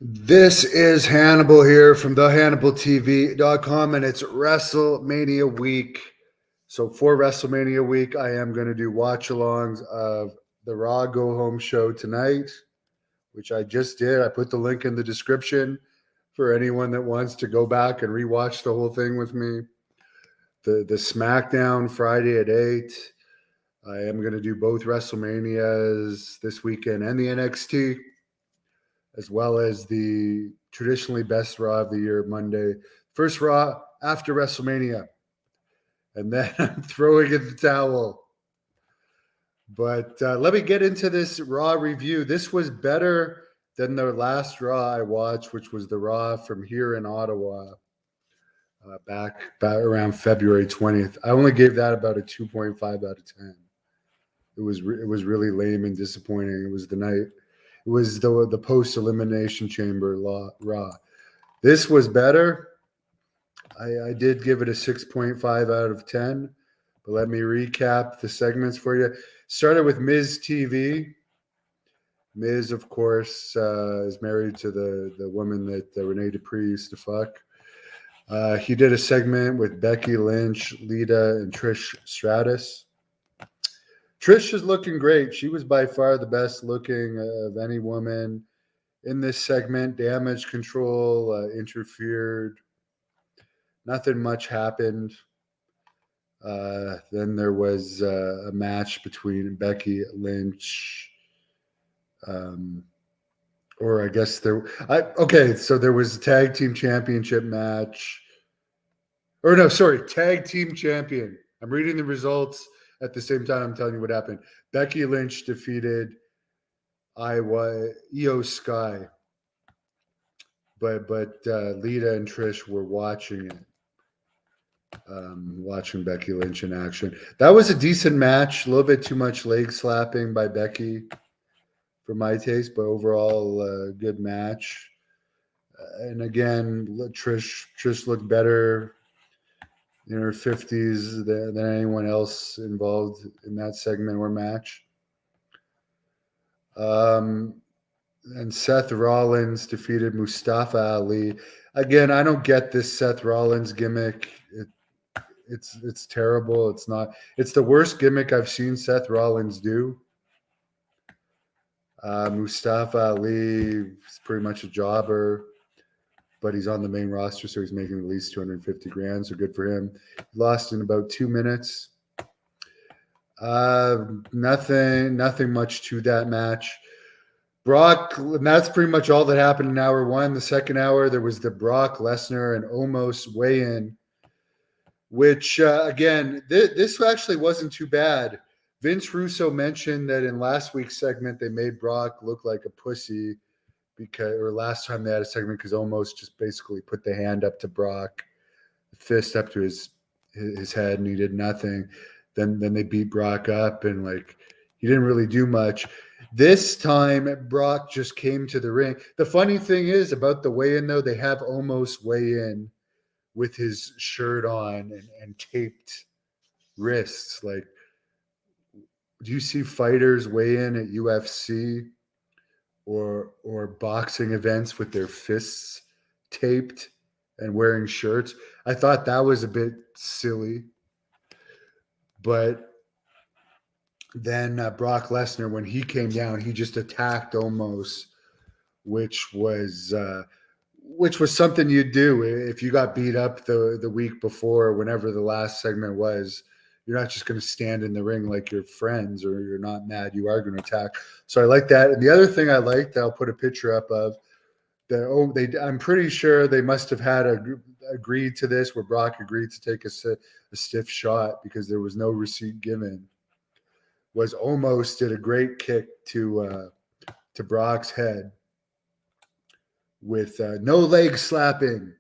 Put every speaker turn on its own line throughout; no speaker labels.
This is Hannibal here from thehannibaltv.com, and it's WrestleMania week. So for WrestleMania week, I am going to do watch-alongs of the Raw Go Home show tonight, which I just did. I put the link in the description for anyone that wants to go back and rewatch the whole thing with me. The SmackDown Friday at 8. I am going to do both WrestleManias this weekend and the NXT, as well as the traditionally best Raw of the year Monday. First Raw after WrestleMania. And then I'm throwing in the towel. But let me get into this Raw review. This was better than the last Raw I watched, which was the Raw from here in Ottawa back around February 20th. I only gave that about a 2.5 out of 10. It was really lame and disappointing. It was the night. It was the post-elimination chamber Raw. This was better. I did give it a 6.5 out of 10. But let me recap the segments for you. Started with Miz TV. Miz, of course, is married to the woman that Renee Dupree used to fuck. He did a segment with Becky Lynch, Lita, and Trish Stratus. Trish is looking great. She was by far the best looking of any woman in this segment. Damage control interfered. Nothing much happened. Then there was a match between Becky Lynch, or I guess so there was a tag team championship match. Tag team champion. I'm reading the results at the same time I'm telling you what happened. Becky Lynch defeated Io Sky, but Lita and Trish were watching it. Watching Becky Lynch in action. That was a decent match. A little bit too much leg slapping by Becky for my taste, but overall, good match. And again, Trish looked better in her 50s than anyone else involved in that segment or match. And Seth Rollins defeated Mustafa Ali. Again, I don't get this Seth Rollins gimmick. It's terrible. It's the worst gimmick I've seen Seth Rollins do. Mustafa Ali is pretty much a jobber, but he's on the main roster, so he's making at least $250,000, so good for him. He lost in about 2 minutes. Nothing much to that match. Brock, and that's pretty much all that happened in hour one. The second hour, there was the Brock, Lesnar, and Omos weigh-in, which, again, this actually wasn't too bad. Vince Russo mentioned that in last week's segment, they made Brock look like a pussy last time they had a segment because Omos just basically put the hand up to Brock, the fist up to his head, and he did nothing. Then they beat Brock up, and he didn't really do much. This time, Brock just came to the ring. The funny thing is about the weigh-in, though, they have Omos weigh in with his shirt on and taped wrists. Do you see fighters weigh in at UFC or boxing events with their fists taped and wearing shirts? I thought that was a bit silly. But then Brock Lesnar, when he came down, he just attacked Omos, which was something you'd do if you got beat up the week before, whenever the last segment was. You're not just going to stand in the ring like you're friends or you're not mad. You are going to attack. So I like that. And the other thing I liked, I'll put a picture up of, I'm pretty sure they must have had agreed to this, where Brock agreed to take a stiff shot because there was no receipt given, was Omos did a great kick to Brock's head with no leg slapping.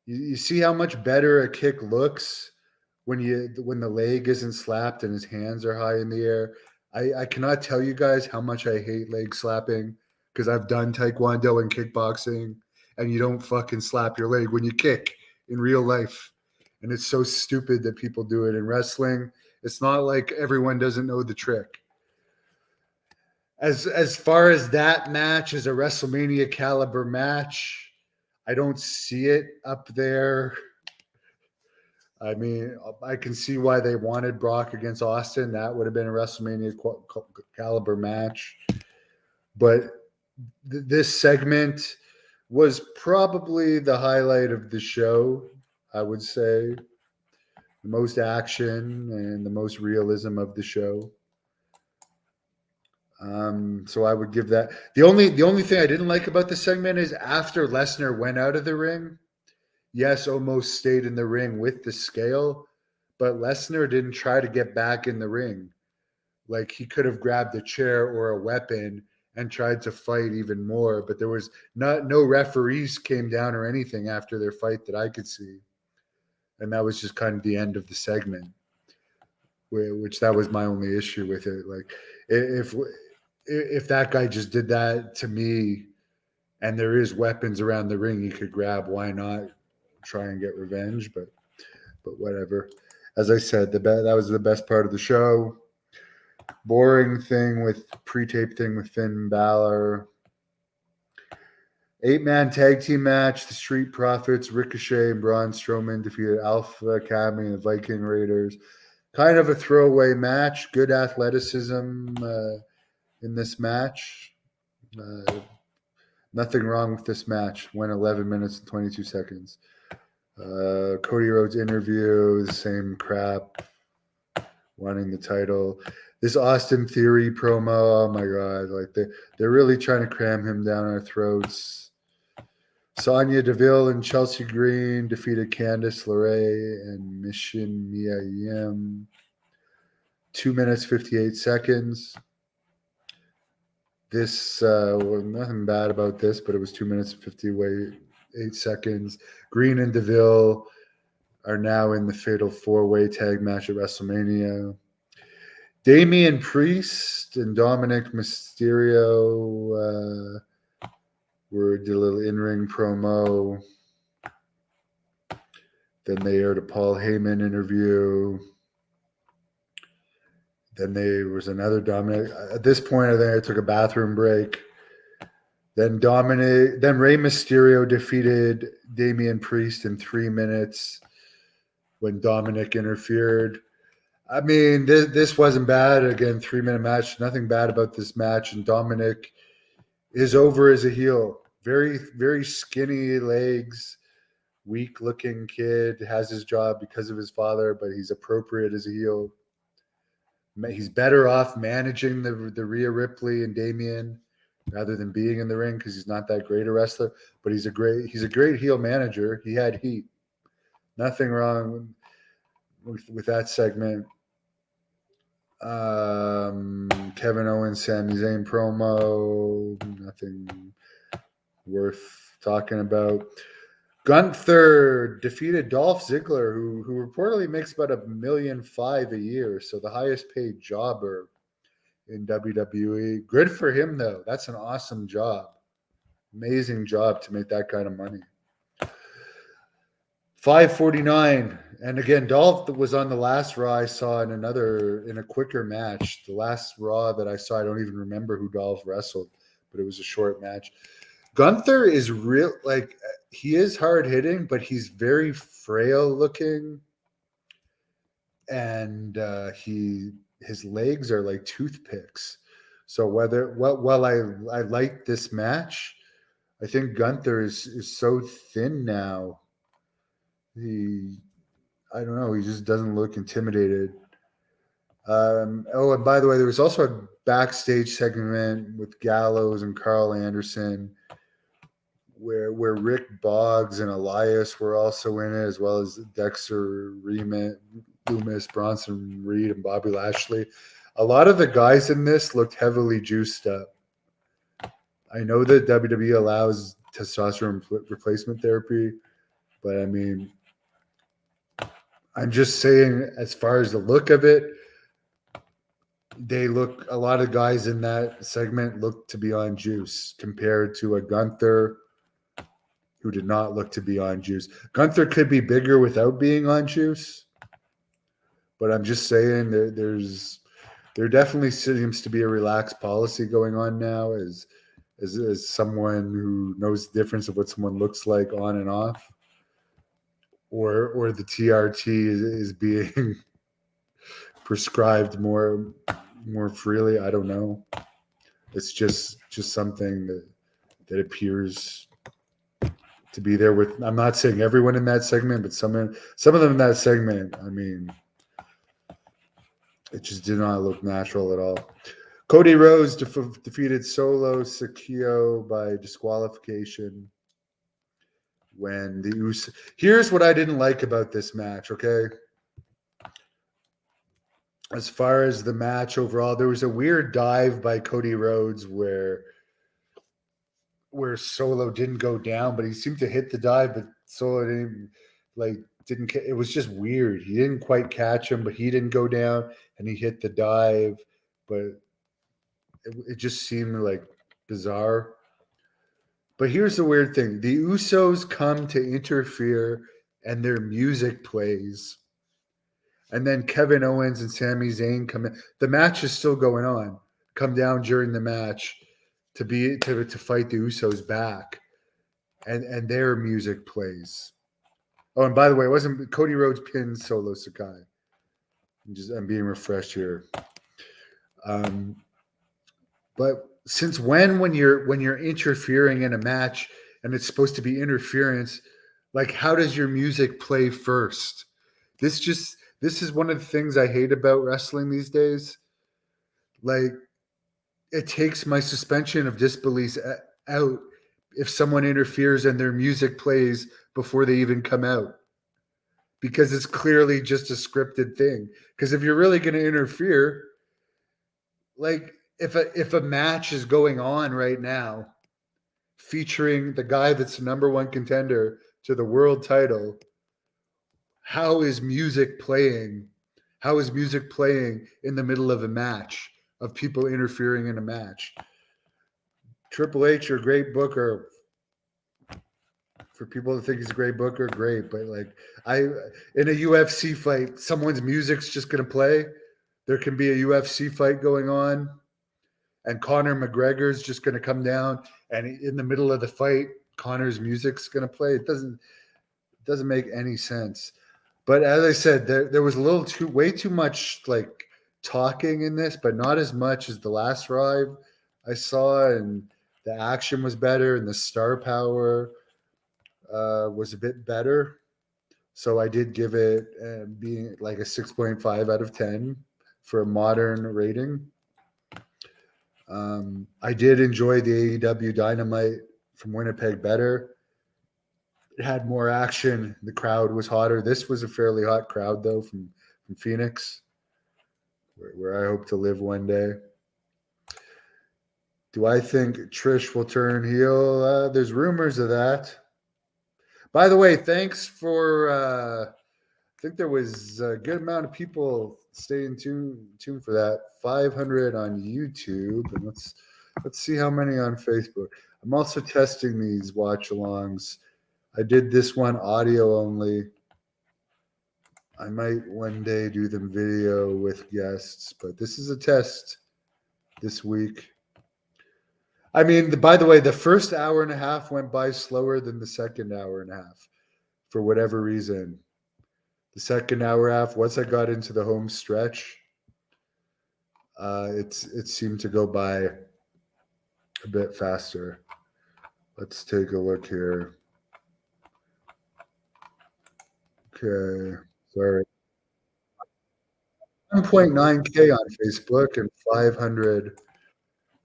You see how much better a kick looks when the leg isn't slapped and his hands are high in the air. I cannot tell you guys how much I hate leg slapping, because I've done taekwondo and kickboxing, and you don't fucking slap your leg when you kick in real life. And it's so stupid that people do it in wrestling. It's not like everyone doesn't know the trick. as far as that match as a WrestleMania caliber match, I don't see it up there. I mean, I can see why they wanted Brock against Austin. That would have been a WrestleMania caliber match. But this segment was probably the highlight of the show, I would say. The most action and the most realism of the show. So I would give that. The only thing I didn't like about the segment is after Lesnar went out of the ring, yes, almost stayed in the ring with the scale, but Lesnar didn't try to get back in the ring. Like he could have grabbed a chair or a weapon and tried to fight even more, but there was no referees came down or anything after their fight that I could see. And that was just kind of the end of the segment, which that was my only issue with it. Like if that guy just did that to me and there is weapons around the ring you could grab, why not try and get revenge? But whatever. As I said, that was the best part of the show. Boring thing with pre-tape thing with Finn Balor. 8-man tag team match. The Street Profits, Ricochet and Braun Strowman defeated Alpha Academy and the Viking Raiders. Kind of a throwaway match. Good athleticism in this match. Nothing wrong with this match. Went 11 minutes and 22 seconds. Cody Rhodes interview, the same crap. Wanting the title. This Austin Theory promo, oh my God. Like they're really trying to cram him down our throats. Sonya Deville and Chelsea Green defeated Candice LeRae and Mission Mia Yim. 2 minutes, 58 seconds. This, well, nothing bad about this, but it was 2 minutes, 58 seconds. Green and Deville are now in the Fatal 4-Way tag match at WrestleMania. Damian Priest and Dominic Mysterio did a little in-ring promo. Then they aired a Paul Heyman interview. Then there was another Dominic. At this point, I think I took a bathroom break. Then Rey Mysterio defeated Damian Priest in 3 minutes when Dominic interfered. I mean, this wasn't bad. Again, 3-minute match. Nothing bad about this match. And Dominic is over as a heel. Very, very skinny legs, weak-looking kid. Has his job because of his father, but he's appropriate as a heel. He's better off managing the Rhea Ripley and Damian rather than being in the ring because he's not that great a wrestler. But he's a great heel manager. He had heat. Nothing wrong with that segment. Kevin Owens, Sami Zayn promo. Nothing worth talking about. Gunther defeated Dolph Ziggler, who reportedly makes about $1.5 million a year, so the highest paid jobber in WWE. Good for him, though. That's an awesome job. Amazing job to make that kind of money. 549. And again, Dolph was on the last Raw I saw in a quicker match. The last Raw that I saw, I don't even remember who Dolph wrestled, but it was a short match. Gunther is real, like he is hard hitting, but he's very frail looking. And his legs are like toothpicks. So while I like this match, I think Gunther is so thin now. I don't know. He just doesn't look intimidated. And by the way, there was also a backstage segment with Gallows and Carl Anderson where Rick Boggs and Elias were also in it, as well as Dexter Loomis, Bronson Reed, and Bobby Lashley. A lot of the guys in this looked heavily juiced up. I know that WWE allows testosterone replacement therapy, but I mean, I'm just saying, as far as the look of it, a lot of guys in that segment look to be on juice compared to a Gunther who did not look to be on juice. Gunther could be bigger without being on juice, but I'm just saying there's there definitely seems to be a relaxed policy going on now as someone who knows the difference of what someone looks like on and off, or the TRT is being prescribed more freely. I don't know. It's just something that appears to be there with. I'm not saying everyone in that segment, but some of them in that segment. I mean, it just did not look natural at all. Cody Rhodes defeated Solo Sikoa by disqualification. When the here's what I didn't like about this match. Okay, as far as the match overall, there was a weird dive by Cody Rhodes where Solo didn't go down, but he seemed to hit the dive, but Solo didn't. It was just weird. He didn't quite catch him, but he didn't go down, and he hit the dive, but it just seemed like bizarre. But here's the weird thing: the Usos come to interfere, and their music plays, and then Kevin Owens and Sami Zayn come in. The match is still going on. Come down during the match to fight the Usos back, and their music plays. Oh, and by the way, it wasn't Cody Rhodes pinned Solo Sikoa. I'm being refreshed here. But since when you're interfering in a match and it's supposed to be interference, like how does your music play first? This is one of the things I hate about wrestling these days. Like, it takes my suspension of disbelief out if someone interferes and their music plays before they even come out, because it's clearly just a scripted thing. Because if you're really going to interfere, like if a match is going on right now featuring the guy that's the number one contender to the world title, how is music playing? How is music playing in the middle of a match of people interfering in a match? Triple H, your great booker. For people that think he's a great booker, great. But like in a UFC fight, someone's music's just gonna play. There can be a UFC fight going on, and Conor McGregor's just gonna come down, and in the middle of the fight, Conor's music's gonna play. It doesn't make any sense. But as I said, there was way too much like talking in this, but not as much as the last Raw I saw, and the action was better, and the star power was a bit better. So I did give it being like a 6.5 out of 10 for a modern rating. I did enjoy the AEW Dynamite from Winnipeg better. It had more action. The crowd was hotter. This was a fairly hot crowd, though, from Phoenix, where I hope to live one day. Do I think Trish will turn heel? There's rumors of that. By the way, thanks for. I think there was a good amount of people staying tuned for that. 500 on YouTube, and let's see how many on Facebook. I'm also testing these watch-alongs. I did this one audio only. I might one day do them video with guests, but this is a test this week. I mean, by the way, the first hour and a half went by slower than the second hour and a half for whatever reason. The second hour and a half, once I got into the home stretch, it seemed to go by a bit faster. Let's take a look here. Okay, sorry. 1.9K on Facebook and 500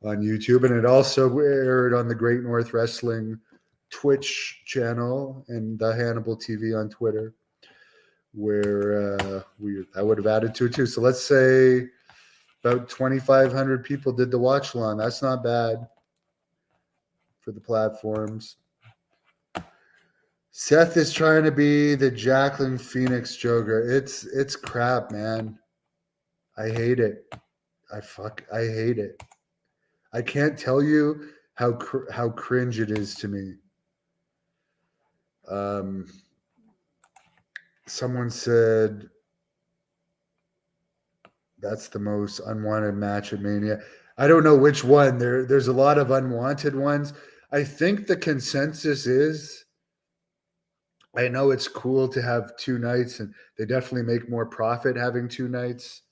on YouTube, and it also aired on the Great North Wrestling Twitch channel and the Hannibal TV on Twitter, where I would have added to it too. So let's say about 2,500 people did the watch along. That's not bad for the platforms. Seth is trying to be the Jacqueline Phoenix Joker. It's crap, man. I hate it. I hate it. I can't tell you how cringe it is to me. Someone said That's the most unwanted match at Mania. I don't know which one. There's a lot of unwanted ones. I think the consensus is, I know it's cool to have two nights, and they definitely make more profit having two nights.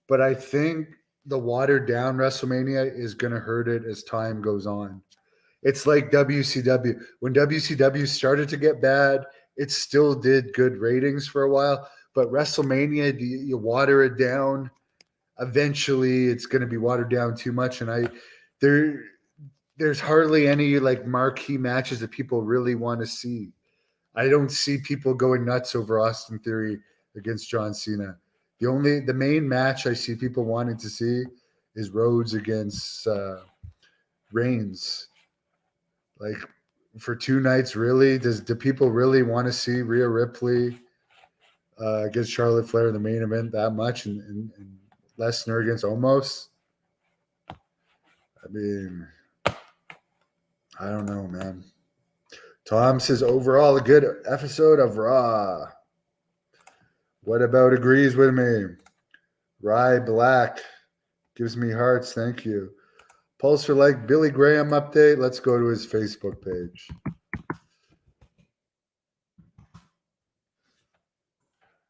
But I think the watered down WrestleMania is going to hurt it as time goes on. It's like WCW. When WCW started to get bad, it still did good ratings for a while. But WrestleMania, you water it down. Eventually, it's going to be watered down too much. And there's hardly any like marquee matches that people really want to see. I don't see people going nuts over Austin Theory against John Cena. The main match I see people wanting to see is Rhodes against Reigns. Like for two nights, really? Do people really want to see Rhea Ripley against Charlotte Flair in the main event that much, and Lesnar against Omos? I mean, I don't know, man. Tom says overall a good episode of Raw. What about agrees with me? Rye Black gives me hearts. Thank you. Pulsar like Billy Graham update. Let's go to his Facebook page.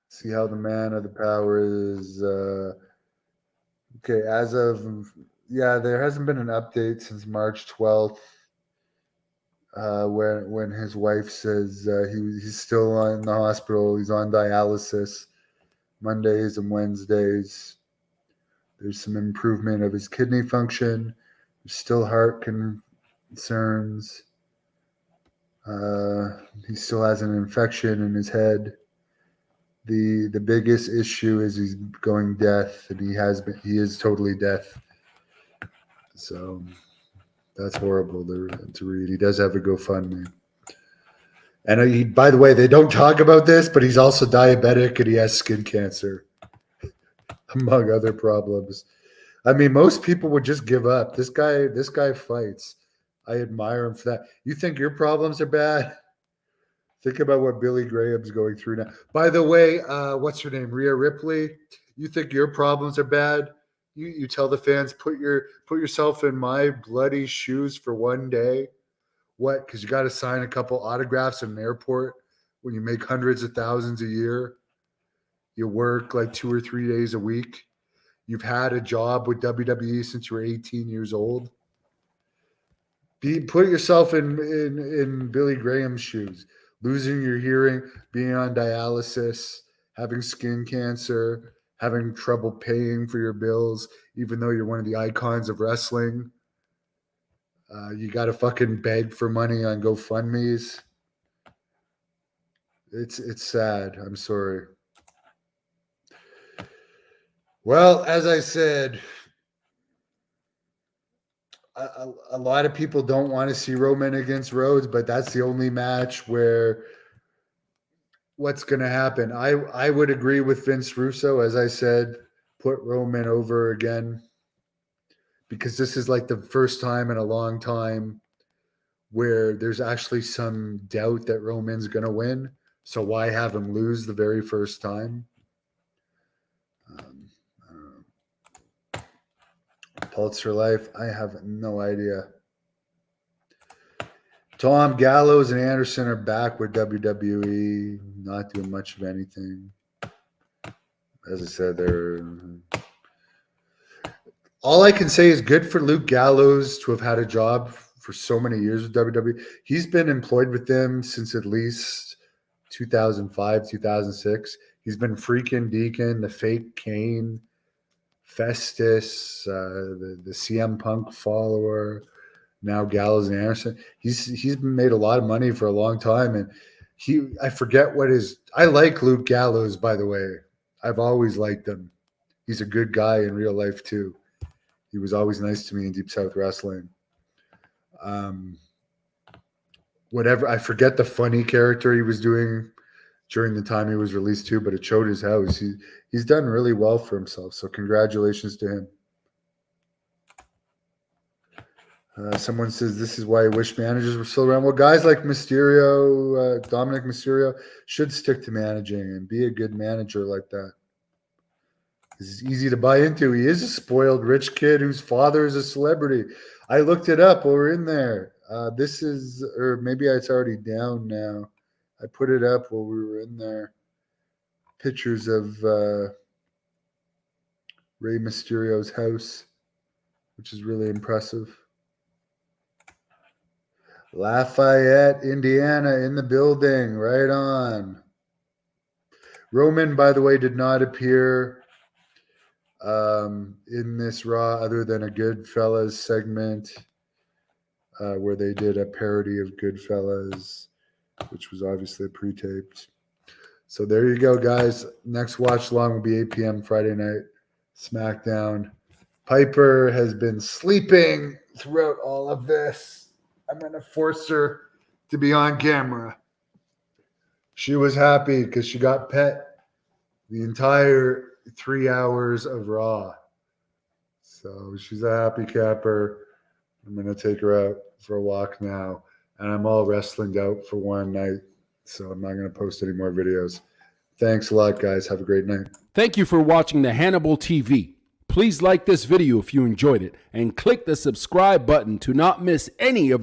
See how the man of the power is. Okay, as of, there hasn't been an update since March 12th. When his wife says he's still in the hospital, he's on dialysis Mondays and Wednesdays. There's some improvement of his kidney function. There's still heart concerns. He still has an infection in his head. The biggest issue is he's going deaf, and he is totally deaf. So that's horrible to read. He does have a GoFundMe. And by the way, they don't talk about this, but he's also diabetic and he has skin cancer, among other problems. I mean, most people would just give up. This guy fights. I admire him for that. You think your problems are bad? Think about what Billy Graham's going through now. By the way, what's her name? Rhea Ripley. You think your problems are bad? You tell the fans, put yourself in my bloody shoes for one day. What? Because you got to sign a couple autographs in an airport when you make hundreds of thousands a year. You work like 2 or 3 days a week. You've had a job with WWE since you were 18 years old. Put yourself in Billy Graham's shoes. Losing your hearing, being on dialysis, having skin cancer, having trouble paying for your bills, even though you're one of the icons of wrestling. You got to fucking beg for money on GoFundMe's. It's sad. I'm sorry. Well, as I said, a lot of people don't want to see Roman against Rhodes, but that's the only match where what's going to happen. I would agree with Vince Russo, as I said, put Roman over again, because this is like the first time in a long time where there's actually some doubt that Roman's going to win. So why have him lose the very first time? Pulse for life. I have no idea. Tom Gallows and Anderson are back with WWE, not doing much of anything. As I said, all I can say is good for Luke Gallows to have had a job for so many years with WWE. He's been employed with them since at least 2005, 2006. He's been freaking Deacon, the fake Kane, Festus, the CM Punk follower, now Gallows and Anderson. He's made a lot of money for a long time, and I forget what his. I like Luke Gallows, by the way. I've always liked him. He's a good guy in real life too. He was always nice to me in Deep South Wrestling. Whatever, I forget the funny character he was doing during the time he was released too, but it showed his house. He's done really well for himself, so congratulations to him. Someone says this is why I wish managers were still around. Well, guys like Mysterio, Dominic Mysterio, should stick to managing and be a good manager like that. He's easy to buy into. He is a spoiled rich kid whose father is a celebrity. I looked it up while we're in there. This is, or maybe it's already down now. I put it up while we were in there. Pictures of Rey Mysterio's house, which is really impressive. Lafayette, Indiana, in the building. Right on. Roman, by the way, did not appear in this Raw other than a Goodfellas segment where they did a parody of Goodfellas, which was obviously pre-taped. So there you go, guys. Next watch long will be 8 p.m. Friday night, SmackDown. Piper has been sleeping throughout all of this. I'm going to force her to be on camera. She was happy because she got pet the entire 3 hours of Raw. So she's a happy capper. I'm going to take her out for a walk now. And I'm all wrestlinged out for one night. So I'm not going to post any more videos. Thanks a lot, guys. Have a great night.
Thank you for watching the Hannibal TV. Please like this video if you enjoyed it and click the subscribe button to not miss any of